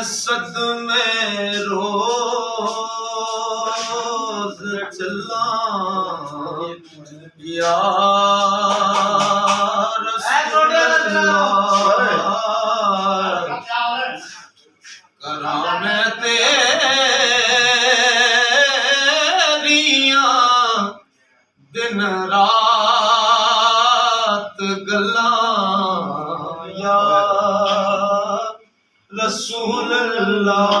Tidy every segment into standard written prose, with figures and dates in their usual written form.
सदमे रोज चला या रसूल अल्लाह करामे तेरियां दिन रात गल्लां या रसूल अल्लाह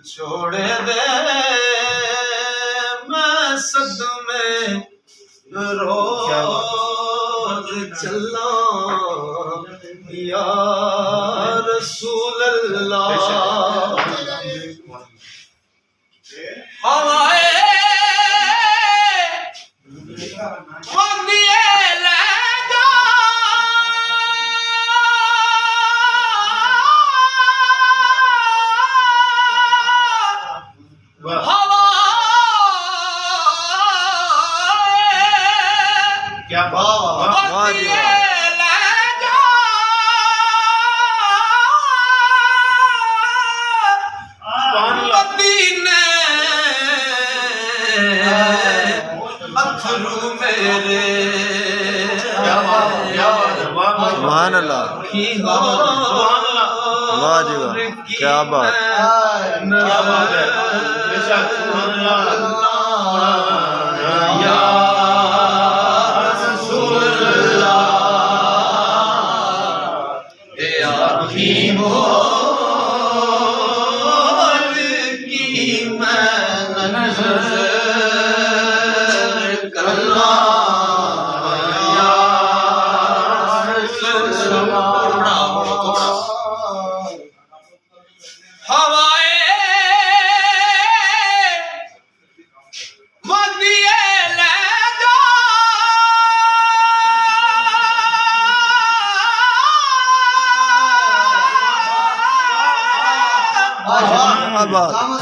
छोड़े दे मैं सदमे रोज चला या रसूल अल्लाह हवाए क्या अथरू मेरे सुभान अल्लाह वाह जी वाह क्या बात है या रसूल अल्लाह ए आखी मोर की मैं नजर हवाए मदिए ले जा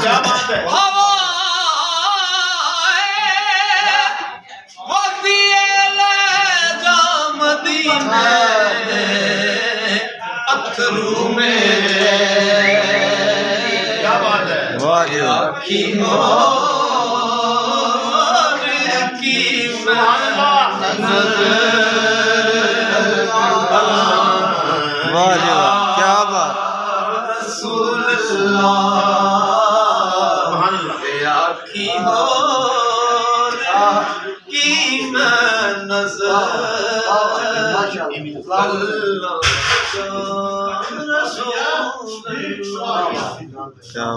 क्या बात है अथरू मेरे क्या बात है वाह जी वाह आखी मोर की वाह जी वाह क्या बात रसूल अल्लाह आखी मोर की मैं नजर क्या